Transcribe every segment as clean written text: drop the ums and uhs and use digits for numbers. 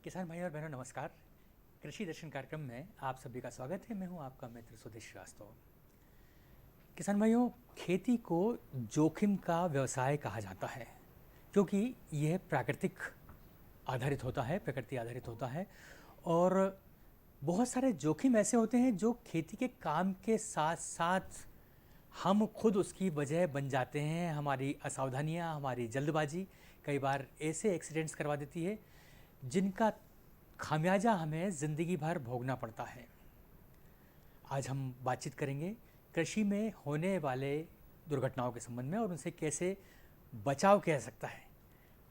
किसान भाई और बहनों नमस्कार। कृषि दर्शन कार्यक्रम में आप सभी का स्वागत है। मैं हूं आपका मित्र सुधीर श्रीवास्तव। किसान भाइयों, खेती को जोखिम का व्यवसाय कहा जाता है क्योंकि यह प्राकृतिक आधारित होता है, प्रकृति आधारित होता है और बहुत सारे जोखिम ऐसे होते हैं जो खेती के काम के साथ साथ हम खुद उसकी वजह बन जाते हैं। हमारी असावधानियां, हमारी जल्दबाजी कई बार ऐसे एक्सीडेंट्स करवा देती है जिनका खामियाजा हमें ज़िंदगी भर भोगना पड़ता है। आज हम बातचीत करेंगे कृषि में होने वाले दुर्घटनाओं के संबंध में और उनसे कैसे बचाव किया जा सकता है।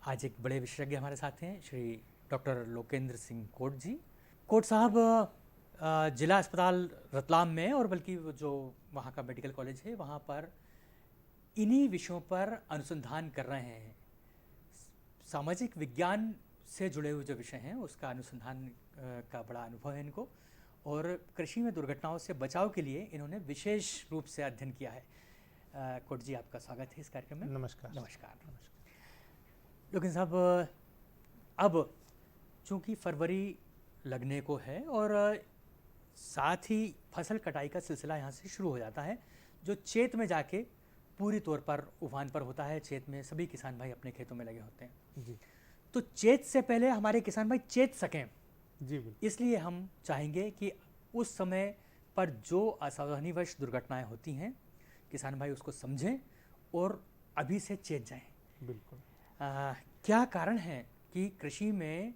आज एक बड़े विशेषज्ञ हमारे साथ हैं, श्री डॉक्टर लोकेंद्र सिंह कोट जी। कोट साहब जिला अस्पताल रतलाम में और बल्कि वो जो वहाँ का मेडिकल कॉलेज है वहाँ पर इन्हीं विषयों पर अनुसंधान कर रहे हैं। सामाजिक विज्ञान से जुड़े हुए जो विषय हैं उसका अनुसंधान का बड़ा अनुभव है इनको और कृषि में दुर्घटनाओं से बचाव के लिए इन्होंने विशेष रूप से अध्ययन किया है। कोट जी, आपका स्वागत है इस कार्यक्रम में। नमस्कार। नमस्कार। लेकिन साहब, अब चूँकि फरवरी लगने को है और साथ ही फसल कटाई का सिलसिला यहाँ से शुरू हो जाता है जो चैत में जाके पूरी तौर पर उफान पर होता है। चैत में सभी किसान भाई अपने खेतों में लगे होते हैं जी तो चैत से पहले हमारे किसान भाई चैत सकें, जी बिल्कुल। इसलिए हम चाहेंगे कि उस समय पर जो असावधानीवश दुर्घटनाएं होती हैं किसान भाई उसको समझें और अभी से चेत जाएं। बिल्कुल। क्या कारण है कि कृषि में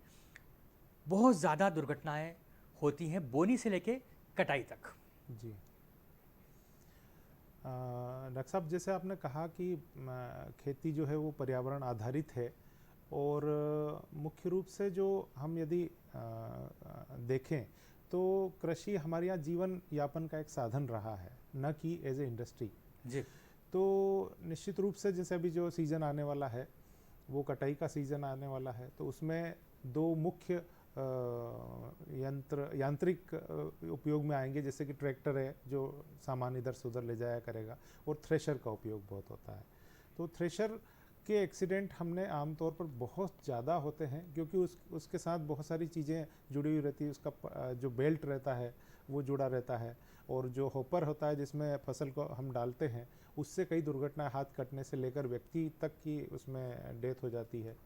बहुत ज़्यादा दुर्घटनाएं होती हैं बोनी से लेके कटाई तक? जी डॉक्टर साहब, जैसे आपने कहा कि खेती जो है वो पर्यावरण आधारित है और मुख्य रूप से जो हम यदि देखें तो कृषि हमारे यहाँ जीवन यापन का एक साधन रहा है, न कि एज ए इंडस्ट्री। जी। तो निश्चित रूप से जैसे अभी जो सीज़न आने वाला है वो कटाई का सीज़न आने वाला है, तो उसमें दो मुख्य यांत्रिक उपयोग में आएंगे, जैसे कि ट्रैक्टर है जो सामान इधर से उधर ले जाया करेगा और थ्रेशर का उपयोग बहुत होता है। तो थ्रेशर के एक्सीडेंट हमने आमतौर पर बहुत ज़्यादा होते हैं क्योंकि उसके साथ बहुत सारी चीज़ें जुड़ी हुई रहती है। उसका जो बेल्ट रहता है वो जुड़ा रहता है और जो हॉपर होता है जिसमें फसल को हम डालते हैं उससे कई दुर्घटनाएं हाथ कटने से लेकर व्यक्ति तक की उसमें डेथ हो जाती है।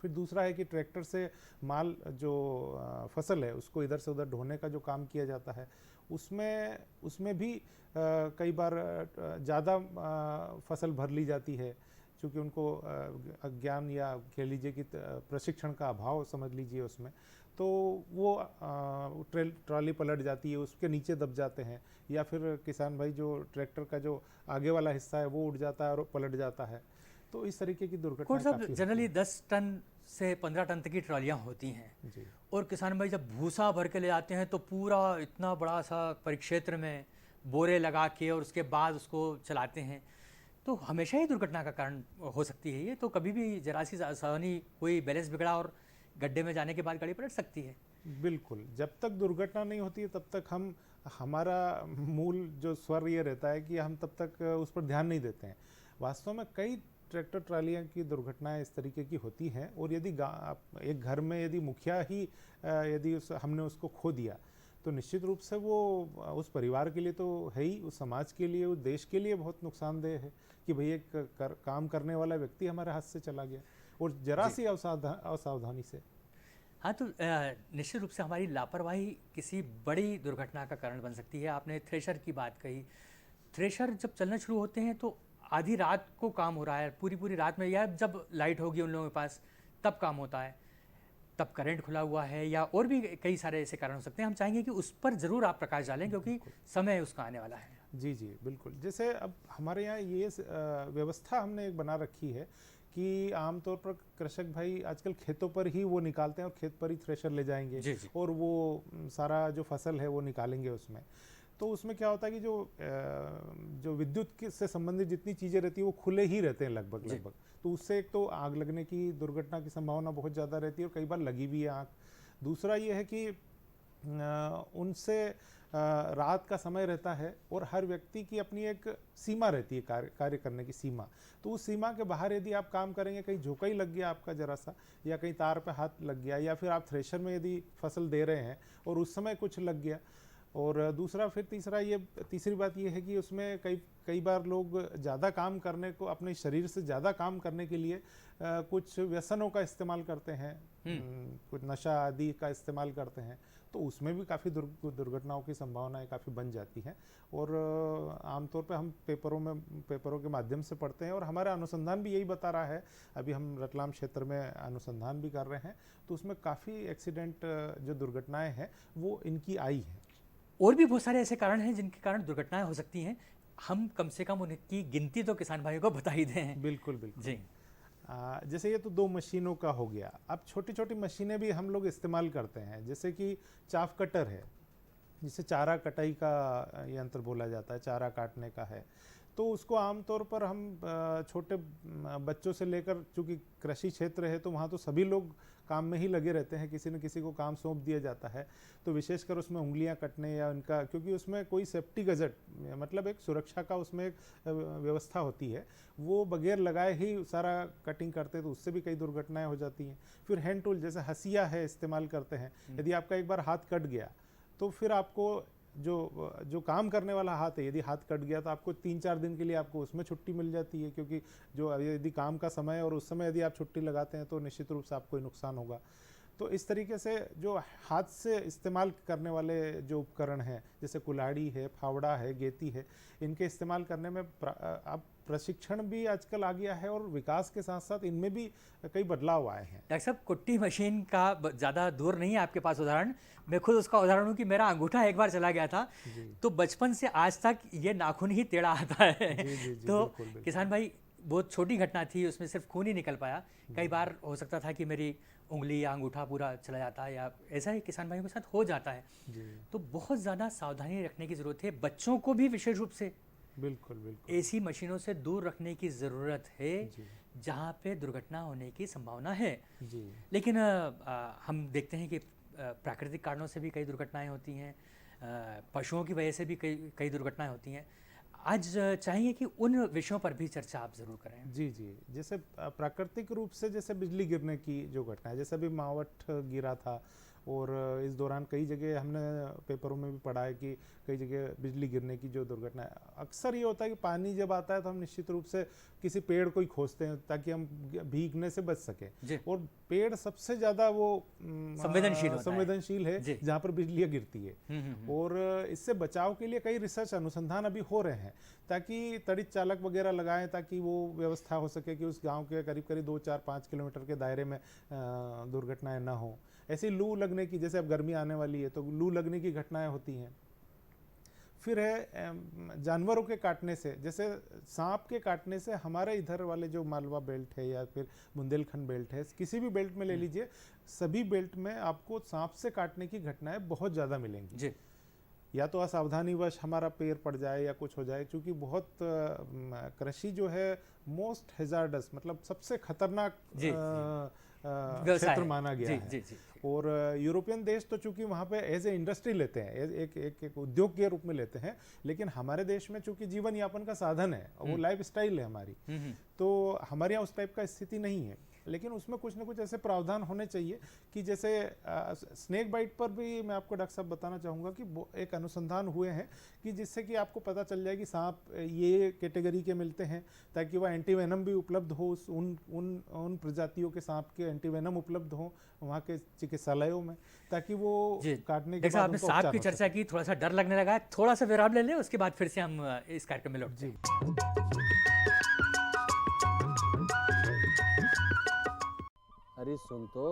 फिर दूसरा है कि ट्रैक्टर से माल जो फसल है उसको इधर से उधर ढोने का जो काम किया जाता है उसमें भी कई बार ज़्यादा फसल भर ली जाती है क्योंकि उनको अज्ञान या कह लीजिए कि प्रशिक्षण का अभाव समझ लीजिए उसमें, तो वो ट्रॉली पलट जाती है, उसके नीचे दब जाते हैं या फिर किसान भाई जो ट्रैक्टर का जो आगे वाला हिस्सा है वो उड़ जाता है और पलट जाता है। तो इस तरीके की दुर्घटनाएं काफ़ी जनरली 10 टन से 15 टन तक की ट्रॉलियाँ होती हैं जी। और किसान भाई जब भूसा भर के ले जाते हैं तो पूरा इतना बड़ा सा परिक्षेत्र में बोरे लगा के और उसके बाद उसको चलाते हैं, तो हमेशा ही दुर्घटना का कारण हो सकती है ये। तो कभी भी जरा सी सावधानी हुई, बैलेंस बिगड़ा और गड्ढे में जाने के बाद गाड़ी पलट सकती है। बिल्कुल, जब तक दुर्घटना नहीं होती है तब तक हमारा मूल जो स्वर ये रहता है कि हम तब तक उस पर ध्यान नहीं देते हैं। वास्तव में कई ट्रैक्टर ट्रालियाँ की दुर्घटनाएं इस तरीके की होती हैं और यदि एक घर में यदि मुखिया ही यदि हमने उसको खो दिया तो निश्चित रूप से वो उस परिवार के लिए तो है ही, उस समाज के लिए, उस देश के लिए बहुत नुकसानदेह है कि भाई एक काम करने वाला व्यक्ति हमारे हाथ से चला गया और जरा सी असावधानी से। हाँ, तो निश्चित रूप से हमारी लापरवाही किसी बड़ी दुर्घटना का कारण बन सकती है। आपने थ्रेशर की बात कही। थ्रेशर जब चलना शुरू होते हैं तो आधी रात को काम हो रहा है, पूरी रात में, या जब लाइट होगी उन लोगों के पास तब काम होता है, तब करंट खुला हुआ है या और भी कई सारे ऐसे कारण हो सकते हैं। हम चाहेंगे कि उस पर ज़रूर आप प्रकाश डालें क्योंकि समय उसका आने वाला है। जी जी बिल्कुल। जैसे अब हमारे यहाँ ये व्यवस्था हमने एक बना रखी है कि आमतौर पर कृषक भाई आजकल खेतों पर ही वो निकालते हैं और खेत पर ही थ्रेशर ले जाएंगे। जी जी। और वो सारा जो फसल है वो निकालेंगे उसमें। तो उसमें क्या होता है कि जो विद्युत से संबंधित जितनी चीज़ें रहती है वो खुले ही रहते हैं लगभग। तो उससे एक तो आग लगने की दुर्घटना की संभावना बहुत ज़्यादा रहती है और कई बार लगी भी है आग। दूसरा ये है कि उनसे रात का समय रहता है और हर व्यक्ति की अपनी एक सीमा रहती है, कार्य करने की सीमा। तो उस सीमा के बाहर यदि आप काम करेंगे, कहीं झोंका ही लग गया आपका जरा सा, या कहीं तार पे हाथ लग गया, या फिर आप थ्रेशर में यदि फसल दे रहे हैं और उस समय कुछ लग गया, और दूसरा फिर तीसरी बात ये है कि उसमें कई बार लोग ज़्यादा काम करने को, अपने शरीर से ज़्यादा काम करने के लिए कुछ व्यसनों का इस्तेमाल करते हैं, कुछ नशा आदि का इस्तेमाल करते हैं, तो उसमें भी काफ़ी दुर्घटनाओं की संभावनाएं काफ़ी बन जाती हैं। और आमतौर पे हम पेपरों के माध्यम से पढ़ते हैं, और हमारा अनुसंधान भी यही बता रहा है। अभी हम रतलाम क्षेत्र में अनुसंधान भी कर रहे हैं, तो उसमें काफ़ी एक्सीडेंट जो दुर्घटनाएं हैं वो इनकी आई हैं। और भी बहुत सारे ऐसे कारण हैं जिनके कारण दुर्घटनाएं हो सकती हैं, हम कम से कम उनकी गिनती तो किसान भाइयों को बता ही दें। बिल्कुल बिल्कुल जी। जैसे ये तो 2 मशीनों का हो गया। अब छोटी छोटी मशीनें भी हम लोग इस्तेमाल करते हैं, जैसे कि चाफ कटर है, जिसे चारा कटाई का यंत्र बोला जाता है, चारा काटने का है। तो उसको आमतौर पर हम छोटे बच्चों से लेकर, चूँकि कृषि क्षेत्र है तो वहाँ तो सभी लोग काम में ही लगे रहते हैं, किसी न किसी को काम सौंप दिया जाता है। तो विशेषकर उसमें उंगलियां कटने या उनका, क्योंकि उसमें कोई सेफ्टी गजट, मतलब एक सुरक्षा का उसमें एक व्यवस्था होती है, वो बगैर लगाए ही सारा कटिंग करते, तो उससे भी कई दुर्घटनाएं हो जाती हैं। फिर हैंड टूल जैसे हसिया है, इस्तेमाल करते हैं। यदि आपका एक बार हाथ कट गया तो फिर आपको जो काम करने वाला हाथ है, यदि हाथ कट गया तो आपको 3-4 दिन के लिए आपको उसमें छुट्टी मिल जाती है, क्योंकि जो यदि काम का समय है और उस समय यदि आप छुट्टी लगाते हैं तो निश्चित रूप से आपको नुकसान होगा। तो इस तरीके से जो हाथ से इस्तेमाल करने वाले जो उपकरण हैं, जैसे कुल्हाड़ी है, फावड़ा है, गेती है, इनके इस्तेमाल करने में अब प्रशिक्षण भी आजकल आ गया है, और विकास के साथ साथ इनमें भी कई बदलाव आए हैं। डॉक्टर साहब, कुट्टी मशीन का ज़्यादा दूर नहीं है आपके पास उदाहरण। मैं खुद उसका उदाहरण हूँ कि मेरा अंगूठा एक बार चला गया था, तो बचपन से आज तक ये नाखून ही टेढ़ा आता है। तो बिल्कुल, बिल्कुल। किसान भाई, बहुत छोटी घटना थी, उसमें सिर्फ खून ही निकल पाया। कई बार हो सकता था कि मेरी उंगली या अंगूठा पूरा चला जाता, या ऐसा ही किसान भाइयों के साथ हो जाता है। तो बहुत ज़्यादा सावधानी रखने की ज़रूरत है, बच्चों को भी विशेष रूप से बिल्कुल बिल्कुल ऐसी मशीनों से दूर रखने की ज़रूरत है जहाँ पे दुर्घटना होने की संभावना है। जी। लेकिन हम देखते हैं कि प्राकृतिक कारणों से भी कई दुर्घटनाएं होती हैं, पशुओं की वजह से भी कई दुर्घटनाएं होती हैं। आज चाहिए कि उन विषयों पर भी चर्चा आप ज़रूर करें। जी जी, जैसे प्राकृतिक रूप से जैसे बिजली गिरने की जो घटना है, जैसे अभी मावठ गिरा था, और इस दौरान कई जगह हमने पेपरों में भी पढ़ा है कि कई जगह बिजली गिरने की जो दुर्घटना है। अक्सर ये होता है कि पानी जब आता है तो हम निश्चित रूप से किसी पेड़ को ही खोजते हैं ताकि हम भीगने से बच सकें, और पेड़ सबसे ज़्यादा वो संवेदनशील है जहाँ पर बिजलियाँ गिरती है। और इससे बचाव के लिए कई रिसर्च अनुसंधान अभी हो रहे हैं, ताकि तड़ित चालक वगैरह लगाएं, ताकि वो व्यवस्था हो सके कि उस गाँव के करीब 2-4-5 किलोमीटर के दायरे में दुर्घटनाएं ना हो। ऐसी लू लगने की, जैसे अब गर्मी आने वाली है तो लू लगने की घटनाएं होती हैं। फिर है जानवरों के काटने से, जैसे सांप के काटने से, हमारे इधर वाले जो मालवा बेल्ट है या फिर बुंदेलखंड बेल्ट है, किसी भी बेल्ट में ले लीजिए, सभी बेल्ट में आपको सांप से काटने की घटनाएं बहुत ज़्यादा मिलेंगी जी। या तो असावधानीवश हमारा पैर पड़ जाए या कुछ हो जाए, क्योंकि बहुत कृषि जो है मोस्ट हैजार्डस, मतलब सबसे खतरनाक क्षेत्र माना गया है। और यूरोपियन देश तो चूंकि वहाँ पे एज ए इंडस्ट्री लेते हैं, एक उद्योग के रूप में लेते हैं, लेकिन हमारे देश में चूंकि जीवन यापन का साधन है, वो लाइफ स्टाइल है हमारी, तो हमारे यहाँ उस टाइप का स्थिति नहीं है। लेकिन उसमें कुछ ना कुछ ऐसे प्रावधान होने चाहिए कि जैसे स्नेक बाइट पर भी मैं आपको डॉक्टर साहब बताना चाहूँगा कि एक अनुसंधान हुए हैं कि जिससे कि आपको पता चल जाए कि सांप ये कैटेगरी के मिलते हैं, ताकि वह एंटीवेनम भी उपलब्ध हो, उन प्रजातियों के सांप के एंटीवेनम उपलब्ध हो वहाँ के चिकित्सालयों में, ताकि वो काटने के बाद आपने सांप की चर्चा की, थोड़ा सा डर लगने लगा है, थोड़ा सा विराम ले लें, उसके बाद फिर से हम इस कार्यक्रम में लौटते हैं। अरे सुन तो।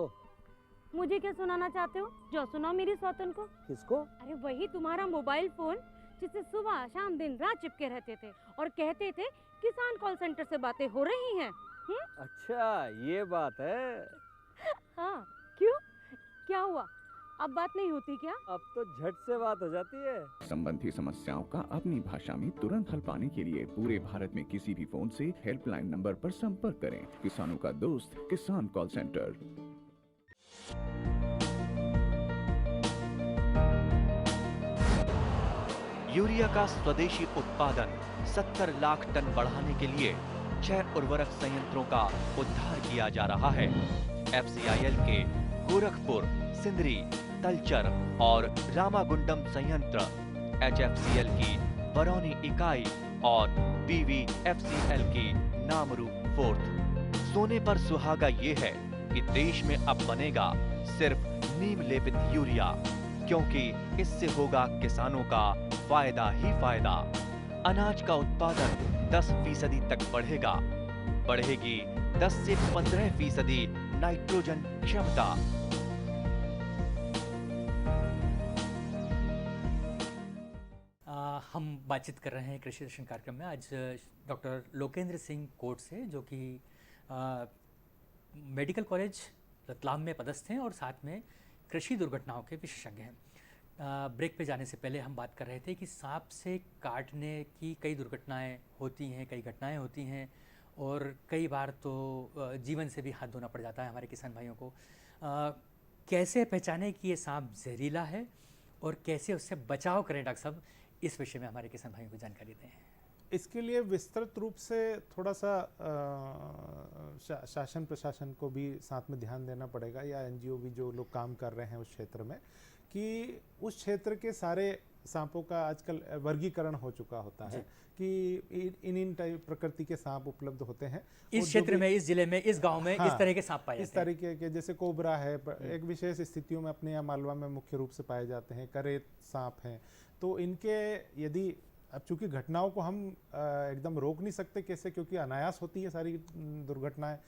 मुझे क्या सुनाना चाहते हो? जो सुनाओ मेरी सौतन को। किसको? अरे वही तुम्हारा मोबाइल फोन, जिससे सुबह शाम दिन रात चिपके रहते थे और कहते थे किसान कॉल सेंटर से बातें हो रही हैं। अच्छा ये बात है। हाँ, क्यों, क्या हुआ? अब बात नहीं होती क्या? अब तो झट से बात हो जाती है। संबंधी समस्याओं का अपनी भाषा में तुरंत हल पाने के लिए पूरे भारत में किसी भी फोन से हेल्पलाइन नंबर पर संपर्क करें। किसानों का दोस्त किसान कॉल सेंटर। यूरिया का स्वदेशी उत्पादन 70 लाख टन बढ़ाने के लिए 6 उर्वरक संयंत्रों का उद्धार किया जा रहा है। FCIL के गोरखपुर, सिंदरी, तलचर और रामागुंडम संयंत्र, HFCL की बरौनी इकाई और BVFCL की नामरू फोर्थ। सोने पर सुहागा ये है कि देश में अब बनेगा सिर्फ नीम लेपित यूरिया, क्योंकि इससे होगा किसानों का फायदा ही फायदा। अनाज का उत्पादन 10% तक बढ़ेगा। बढ़ेगी 10 से 15% नाइट्रोजन क्षमता। हम बातचीत कर रहे हैं कृषि दर्शन कार्यक्रम में आज डॉक्टर लोकेंद्र सिंह कोट से, जो कि मेडिकल कॉलेज रतलाम में पदस्थ हैं और साथ में कृषि दुर्घटनाओं के विशेषज्ञ हैं। ब्रेक पे जाने से पहले हम बात कर रहे थे कि सांप से काटने की कई दुर्घटनाएं होती हैं, कई घटनाएं होती हैं और कई बार तो जीवन से भी हाथ धोना पड़ जाता है हमारे किसान भाइयों को। कैसे पहचाने कि ये सांप जहरीला है और कैसे उससे बचाव करें, डॉक्टर साहब, इस विषय में हमारे किसान भाइयों को जानकारी दें। इसके लिए विस्तृत रूप से थोड़ा सा शासन प्रशासन को भी साथ में ध्यान देना पड़ेगा, या NGO भी जो लोग काम कर रहे हैं उस क्षेत्र में, कि उस क्षेत्र के सारे सांपों का आजकल वर्गीकरण हो चुका होता है कि इन टाइप प्रकृति के सांप उपलब्ध होते हैं इस क्षेत्र में, इस जिले में, इस गांव में इस तरह के सांप पाए इस तरीके के, जैसे कोबरा है, एक विशेष स्थितियों में अपने यहाँ मालवा में मुख्य रूप से पाए जाते हैं, करेत सांप हैं। तो इनके यदि अब चूंकि घटनाओं को हम एकदम रोक नहीं सकते कैसे, क्योंकि अनायास होती है सारी दुर्घटनाएं,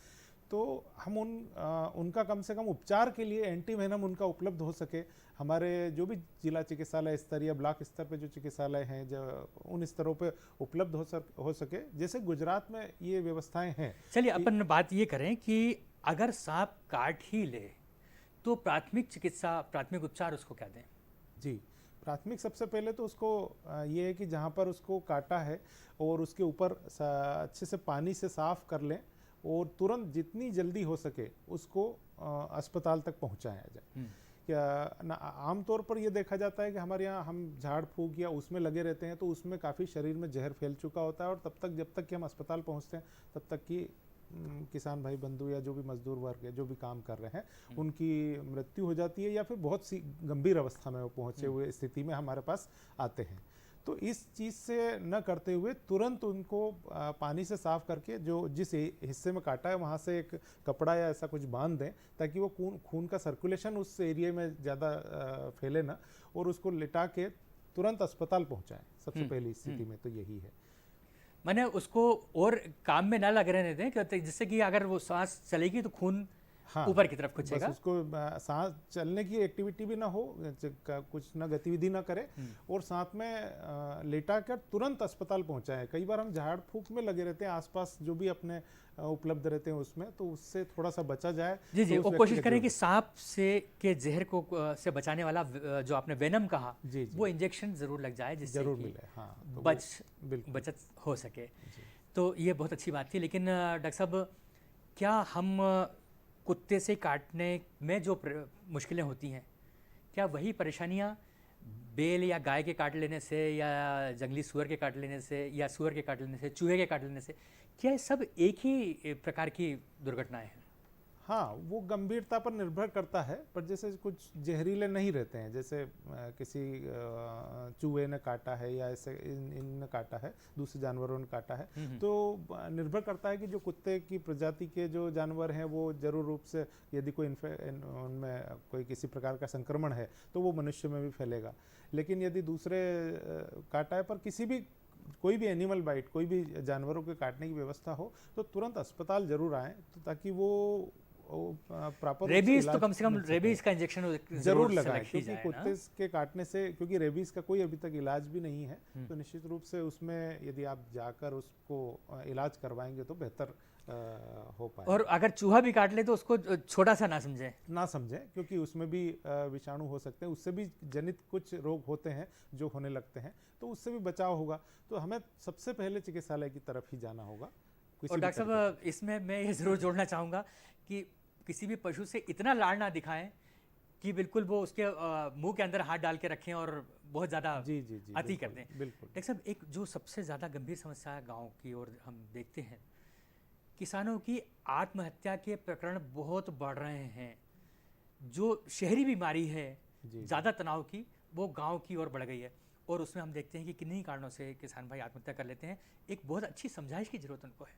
तो हम उनका कम से कम उपचार के लिए एंटीवेनम उनका उपलब्ध हो सके। हमारे जो भी जिला चिकित्सालय स्तर या ब्लॉक स्तर पे जो चिकित्सालय हैं, जो उन स्तरों पे उपलब्ध हो सके, जैसे गुजरात में ये व्यवस्थाएं हैं। चलिए अपन बात ये करें कि अगर सांप काट ही ले तो प्राथमिक चिकित्सा, प्राथमिक उपचार उसको क्या दें? जी, प्राथमिक सबसे पहले तो उसको ये है कि जहाँ पर उसको काटा है और उसके ऊपर अच्छे से पानी से साफ कर लें और तुरंत जितनी जल्दी हो सके उसको अस्पताल तक पहुँचाया जाए। क्या आमतौर पर ये देखा जाता है कि हमारे यहाँ हम झाड़ फूक या उसमें लगे रहते हैं तो उसमें काफ़ी शरीर में जहर फैल चुका होता है और तब तक, जब तक कि हम अस्पताल पहुँचते हैं तब तक कि किसान भाई बंधु या जो भी मजदूर वर्ग है, जो भी काम कर रहे हैं, उनकी मृत्यु हो जाती है या फिर बहुत सी गंभीर अवस्था में वो पहुंचे हुए स्थिति में हमारे पास आते हैं। तो इस चीज़ से न करते हुए तुरंत उनको पानी से साफ करके जो जिस हिस्से में काटा है वहाँ से एक कपड़ा या ऐसा कुछ बांध दें ताकि वो खून का सर्कुलेशन उस एरिया में ज़्यादा फैले ना, और उसको लिटा के तुरंत अस्पताल पहुँचाएँ। सबसे पहली स्थिति में तो यही है। मैंने उसको और काम में ना लग रहने दें, जिससे कि अगर वो सांस चलेगी तो खून ऊपर की तरफ खिंचेगा। उसको सांस चलने की एक्टिविटी भी ना हो, कुछ ना गतिविधि ना करे और साथ में लेटा कर तुरंत अस्पताल पहुंचाएं। कई बार हम झाड़ फूक में लगे रहते हैं, आसपास जो भी अपने उपलब्ध रहते हैं उसमें, तो उससे थोड़ा सा बचा जाए। जी जी, तो वो कोशिश करें कि सांप से के जहर को से बचाने वाला जो आपने वेनम कहा, वो इंजेक्शन जरूर लग जाए, जिससे जरूर मिले। हाँ, तो बचत हो सके। तो ये बहुत अच्छी बात थी। लेकिन डॉक्टर साहब, क्या हम कुत्ते से काटने में जो मुश्किलें होती हैं, क्या वही परेशानियां बैल या गाय के काट लेने से या जंगली सुअर के काट लेने से या सुअर के काट लेने से, चूहे के काट लेने से, क्या ये सब एक ही प्रकार की दुर्घटनाएं हैं? हाँ, वो गंभीरता पर निर्भर करता है, पर जैसे कुछ जहरीले नहीं रहते हैं, जैसे किसी चूहे ने काटा है या ऐसे इनने काटा है, दूसरे जानवरों ने काटा है, तो निर्भर करता है कि जो कुत्ते की प्रजाति के जो जानवर हैं वो जरूर रूप से यदि कोई उनमें कोई किसी प्रकार का संक्रमण है तो वो मनुष्य में भी फैलेगा। लेकिन यदि दूसरे काटा है, पर किसी भी कोई भी एनिमल बाइट, कोई भी जानवरों के काटने की व्यवस्था हो तो तुरंत अस्पताल जरूर आएँ, तो ताकि वो प्रॉपर रेबीज, तो कम से कम रेबीज का इंजेक्शन जरूर लगाएं, क्योंकि कुत्ते के काटने से, क्योंकि रेबीज का कोई अभी तक इलाज भी नहीं है, तो निश्चित रूप से उसमें यदि आप जाकर उसको इलाज करवाएंगे तो बेहतर हो पाए। और अगर चूहा भी काट ले तो उसको छोटा सा ना समझें, क्योंकि उसमें भी विषाणु हो सकते हैं, उससे भी जनित कुछ रोग होते हैं जो होने लगते हैं, तो उससे भी बचाव होगा। तो हमें सबसे पहले चिकित्सालय की तरफ ही जाना होगा। और डॉक्टर साहब, इसमें मैं ये जरूर जोड़ना चाहूँगा कि किसी भी पशु से इतना लाड़ ना दिखाएं कि बिल्कुल वो उसके मुंह के अंदर हाथ डाल के रखें और बहुत ज़्यादा जी जी जी अति कर बिल्कुल, दें। बिल्कुल। डॉक्टर साहब, एक जो सबसे ज़्यादा गंभीर समस्या है गांव की ओर हम देखते हैं, किसानों की आत्महत्या के प्रकरण बहुत बढ़ रहे हैं। जो शहरी बीमारी है जी, ज़्यादा तनाव की, वो गांव की ओर बढ़ गई है और उसमें हम देखते हैं कि किन्हीं कारणों से किसान भाई आत्महत्या कर लेते हैं। एक बहुत अच्छी समझाइश की ज़रूरत उनको है।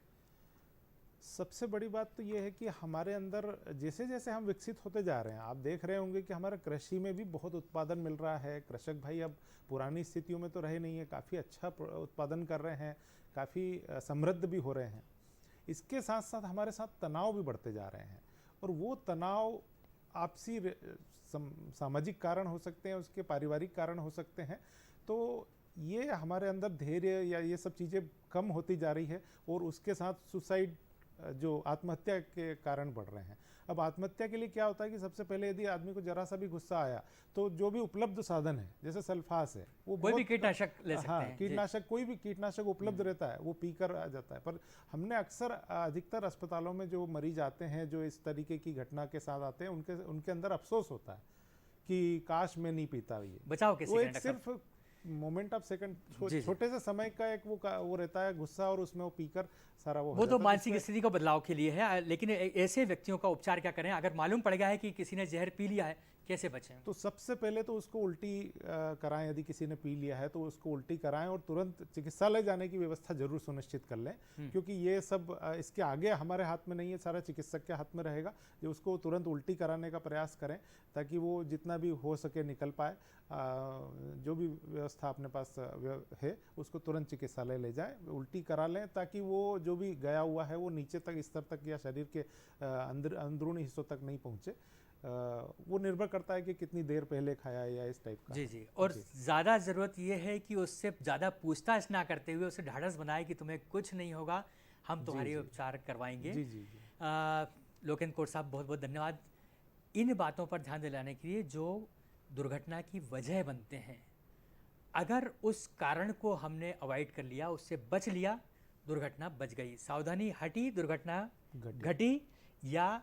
सबसे बड़ी बात तो ये है कि हमारे अंदर जैसे जैसे हम विकसित होते जा रहे हैं, आप देख रहे होंगे कि हमारे कृषि में भी बहुत उत्पादन मिल रहा है। कृषक भाई अब पुरानी स्थितियों में तो रहे नहीं है, काफ़ी अच्छा उत्पादन कर रहे हैं, काफ़ी समृद्ध भी हो रहे हैं। इसके साथ साथ हमारे साथ तनाव भी बढ़ते जा रहे हैं, और वो तनाव आपसी सामाजिक कारण हो सकते हैं, उसके पारिवारिक कारण हो सकते हैं। तो ये हमारे अंदर धैर्य या ये सब चीज़ें कम होती जा रही है, और उसके साथ सुसाइड जो आत्महत्या के कारण बढ़ रहे हैं। अब आत्महत्या के लिए क्या होता है कि सबसे पहले यदि आदमी को जरा सा भी गुस्सा आया, तो जो भी उपलब्ध साधन है, जैसे सल्फास है, वो कोई भी बहुत- कीटनाशक ले सकते हाँ, हैं। जी। कीटनाशक, कोई भी कीटनाशक उपलब्ध रहता है, वो पीकर आ जाता है। पर हमने अक्सर अधिकतर अस्पतालों में जो मरीज आते हैं, जो इस तरीके की घटना के साथ आते हैं, उनके अंदर अफसोस होता है कि काश मैं नहीं पीता ये। बचाव कैसे वो करें एक डॉक्टर साहब? सिर्फ मोमेंट ऑफ सेकंड, जी, जी। छोटे से समय का एक वो रहता है गुस्सा, और उसमें वो पीकर सारा वो हो वो तो जाता है। मानसिक इससे- स्थिति को बदलाव के लिए है, लेकिन ऐसे व्यक्तियों का उपचार क्या करें? अगर मालूम पड़ गया है कि किसी ने जहर पी लिया है, कैसे बचें? तो सबसे पहले तो उसको उल्टी कराएं। यदि किसी ने पी लिया है तो उसको उल्टी कराएं, और तुरंत चिकित्सालय जाने की व्यवस्था जरूर सुनिश्चित कर लें, क्योंकि ये सब इसके आगे हमारे हाथ में नहीं है, सारा चिकित्सक के हाथ में रहेगा। जो उसको तुरंत उल्टी कराने का प्रयास करें, ताकि वो जितना भी हो सके निकल पाए। जो भी व्यवस्था अपने पास है, उसको तुरंत चिकित्सालय ले जाएं, उल्टी करा लें, ताकि वो जो भी गया हुआ है वो नीचे तक, स्तर तक या शरीर के अंदरूनी हिस्सों तक नहीं पहुंचे। वो निर्भर करता है कि कितनी देर पहले खाया है या इस टाइप का। जी जी। और ज़्यादा ज़रूरत ये है कि उससे ज़्यादा पूछताछ ना करते हुए उसे ढाढ़स बनाए कि तुम्हें कुछ नहीं होगा, हम तुम्हारी उपचार करवाएंगे। जी जी जी। लोकेंद्र कौर साहब, बहुत बहुत धन्यवाद इन बातों पर ध्यान दिलाने के लिए जो दुर्घटना की वजह बनते हैं। अगर उस कारण को हमने अवॉइड कर लिया, उससे बच लिया, दुर्घटना बच गई। सावधानी हटी, दुर्घटना घटी, या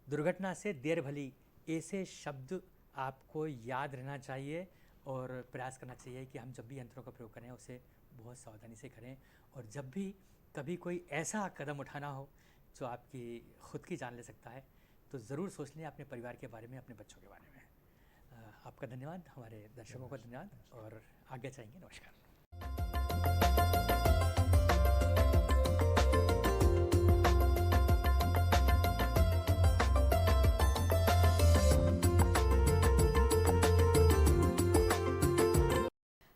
दुर्घटना से देर भली, ऐसे शब्द आपको याद रहना चाहिए और प्रयास करना चाहिए कि हम जब भी यंत्रों का प्रयोग करें उसे बहुत सावधानी से करें। और जब भी कभी कोई ऐसा कदम उठाना हो जो आपकी खुद की जान ले सकता है, तो ज़रूर सोच लें अपने परिवार के बारे में, अपने बच्चों के बारे में। आपका धन्यवाद, हमारे दर्शकों का धन्यवाद, और आगे चाहेंगे। नमस्कार।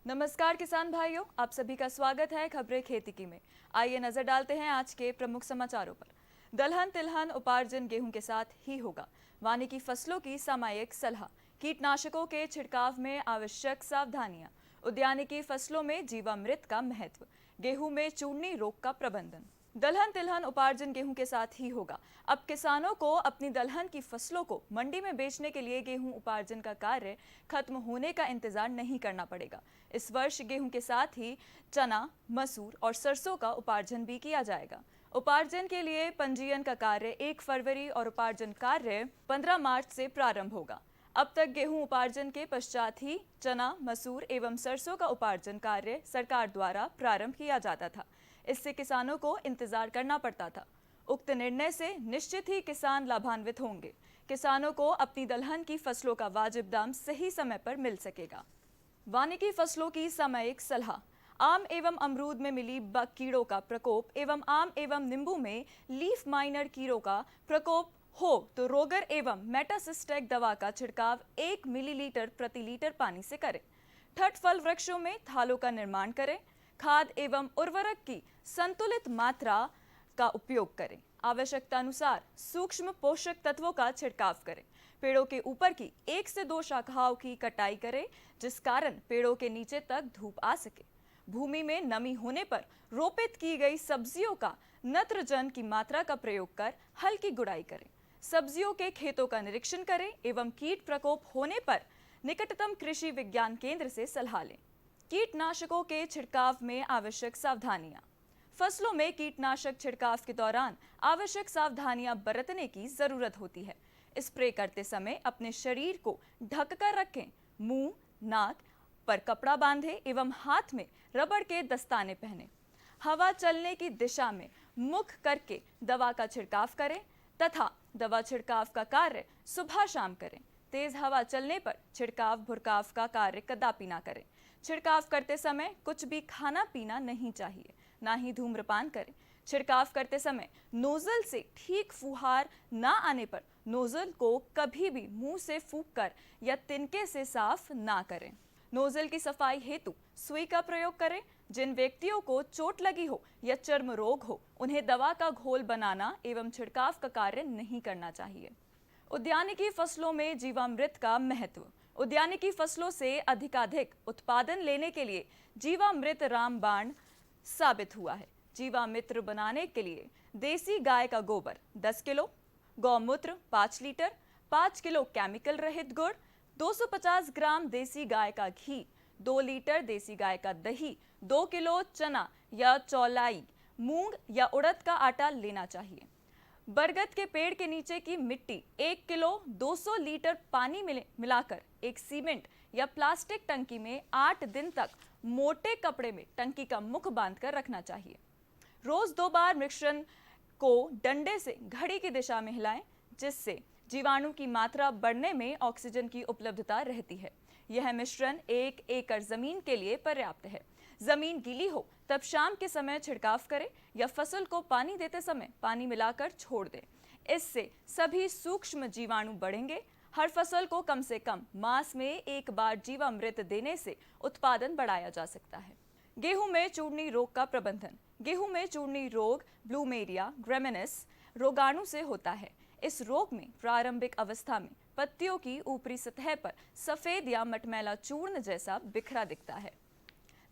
नमस्कार किसान भाइयों, आप सभी का स्वागत है खबरें खेती की में। आइए नजर डालते हैं आज के प्रमुख समाचारों पर। दलहन तिलहन उपार्जन गेहूं के साथ ही होगा, वानिकी फसलों की सामयिक सलाह, कीटनाशकों के छिड़काव में आवश्यक सावधानियां, उद्यानिकी फसलों में जीवामृत का महत्व, गेहूं में चूर्णी रोग का प्रबंधन। दलहन तिलहन उपार्जन गेहूं के साथ ही होगा। अब किसानों को अपनी दलहन की फसलों को मंडी में बेचने के लिए गेहूं उपार्जन का कार्य खत्म होने का इंतजार नहीं करना पड़ेगा। इस वर्ष गेहूं के साथ ही चना, मसूर और सरसों का उपार्जन भी किया जाएगा। उपार्जन के लिए पंजीयन का कार्य 1 फरवरी और उपार्जन कार्य 15 मार्च से प्रारंभ होगा। अब तक गेहूं उपार्जन के पश्चात ही चना, मसूर एवं सरसों का उपार्जन कार्य सरकार द्वारा प्रारंभ किया जाता था। इससे किसानों को इंतजार करना पड़ता था। उक्त निर्णय से निश्चित ही किसान लाभान्वित होंगे। किसानों को अपनी दलहन की फसलों का वाजिब दाम सही समय पर मिल सकेगा। वानिकी फसलों की सामयिक सलाह। आम एवं अमरूद में मिली बग कीड़ों का प्रकोप एवं आम एवं नींबू में लीफ माइनर कीड़ों का प्रकोप हो तो रोगर एवं मेटासिस्टेक दवा का छिड़काव 1 मिलीलीटर प्रति लीटर पानी से करें। ठट फल वृक्षों में थालों का निर्माण करें। खाद एवं उर्वरक की संतुलित मात्रा का उपयोग करें। आवश्यकता अनुसार सूक्ष्म पोषक तत्वों का छिड़काव करें। पेड़ों के ऊपर की 1 से 2 शाखाओं की कटाई करें, जिस कारण पेड़ों के नीचे तक धूप आ सके। भूमि में नमी होने पर रोपित की गई सब्जियों का नत्रजन की मात्रा का प्रयोग कर हल्की गुड़ाई करें। सब्जियों के खेतों का निरीक्षण करें एवं कीट प्रकोप होने पर निकटतम कृषि विज्ञान केंद्र से सलाह लें। कीटनाशकों के छिड़काव में आवश्यक सावधानियां। फसलों में कीटनाशक छिड़काव के दौरान आवश्यक सावधानियां बरतने की जरूरत होती है। स्प्रे करते समय अपने शरीर को ढककर रखें। मुंह, नाक पर कपड़ा बांधे एवं हाथ में रबड़ के दस्ताने पहने। हवा चलने की दिशा में मुख करके दवा का छिड़काव करें तथा दवा छिड़काव का कार्य सुबह शाम करें। तेज हवा चलने पर छिड़काव भुरकाव का कार्य कदापि ना करें। छिड़काव करते समय कुछ भी खाना पीना नहीं चाहिए, ना ही धूम्रपान करें। छिड़काव करते समय नोजल से ठीक फुहार ना आने पर नोजल को कभी भी मुंह से फूंककर या तिनके से साफ ना करें। नोजल की सफाई हेतु सुई का प्रयोग करें। जिन व्यक्तियों को चोट लगी हो या चर्म रोग हो, उन्हें दवा का घोल बनाना एवं छिड़काव का कार्य नहीं करना चाहिए। उद्यानिकी फसलों में जीवामृत का महत्व। उद्यानिकी फसलों से अधिकाधिक उत्पादन लेने के लिए जीवामृत रामबाण साबित हुआ है। जीवामृत बनाने के लिए देसी गाय का गोबर 10 किलो, गौमूत्र 5 लीटर, 5 किलो केमिकल रहित गुड़, 250 ग्राम देसी गाय का घी, 2 लीटर देसी गाय का दही, 2 किलो चना या चौलाई, मूंग या उड़द का आटा लेना चाहिए। बरगद के पेड़ के नीचे की मिट्टी 1 किलो 200 लीटर पानी मिलाकर एक सीमेंट या प्लास्टिक टंकी में 8 दिन तक मोटे कपड़े में टंकी का मुख बांधकर रखना चाहिए। रोज 2 बार मिश्रण को डंडे से घड़ी की दिशा में हिलाएं, जिससे जीवाणु की मात्रा बढ़ने में ऑक्सीजन की उपलब्धता रहती है। यह मिश्रण 1 एकड़ जमीन के लिए पर्याप्त है। जमीन गीली हो तब शाम के समय छिड़काव करें या फसल को पानी देते समय पानी मिलाकर छोड़ दें। इससे सभी सूक्ष्म जीवाणु बढ़ेंगे। हर फसल को कम से कम मास में 1 बार जीवामृत देने से उत्पादन बढ़ाया जा सकता है। गेहूं में चूर्णी रोग का प्रबंधन। गेहूं में चूर्णी रोग ब्लूमेरिया ग्रेमिनिस रोगाणु से होता है। इस रोग में प्रारंभिक अवस्था में पत्तियों की ऊपरी सतह पर सफेद या मटमैला चूर्ण जैसा बिखरा दिखता है।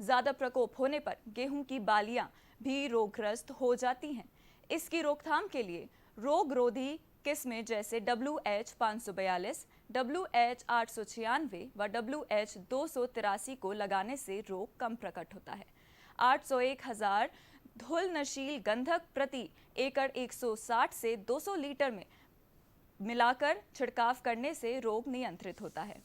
ज्यादा प्रकोप होने पर गेहूं की बालियां भी रोगग्रस्त हो जाती हैं। इसकी रोकथाम के लिए रोगरोधी किस्में जैसे WH 542, WH 896 व WH 283 को लगाने से रोग कम प्रकट होता है। 801,000 धूल नशील गंधक प्रति एकड़ 160 से 200 लीटर में मिलाकर छिड़काव करने से रोग नियंत्रित होता है।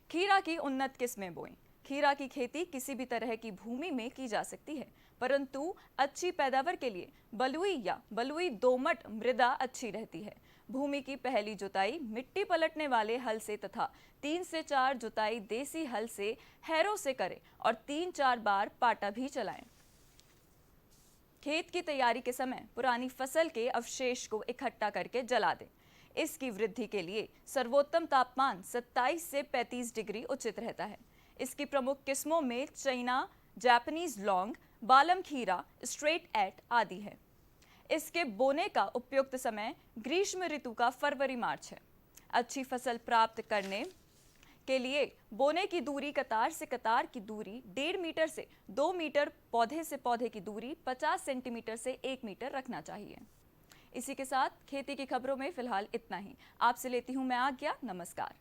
खीरा की उन्नत किस्में बोएं। खीरा की खेती किसी भी तरह की भूमि में की जा सकती है, परंतु अच्छी पैदावार के लिए बलुई या बलुई दोमट मृदा अच्छी रहती है। भूमि की पहली जुताई मिट्टी पलटने वाले हल से तथा 3 से 4 जुताई देसी हल से हैरों से करें और 3-4 बार पाटा भी चलाएं। खेत की तैयारी के समय पुरानी फसल के अवशेष को इकट्ठा करके जला दें। इसकी वृद्धि के लिए सर्वोत्तम तापमान 27 से 35 डिग्री उचित रहता है। इसकी प्रमुख किस्मों में चाइना, जापानीज लौंग, बालम खीरा, स्ट्रेट एट आदि है। इसके बोने का उपयुक्त समय ग्रीष्म ऋतु का फरवरी-मार्च है। अच्छी फसल प्राप्त करने के लिए बोने की दूरी कतार से कतार की दूरी 1.5 मीटर से 2 मीटर, पौधे से पौधे की दूरी 50 सेंटीमीटर से 1 मीटर रखना चाहिए। इसी के साथ खेती की खबरों में फिलहाल इतना ही। आपसे लेती हूं मैं आज्ञा। नमस्कार।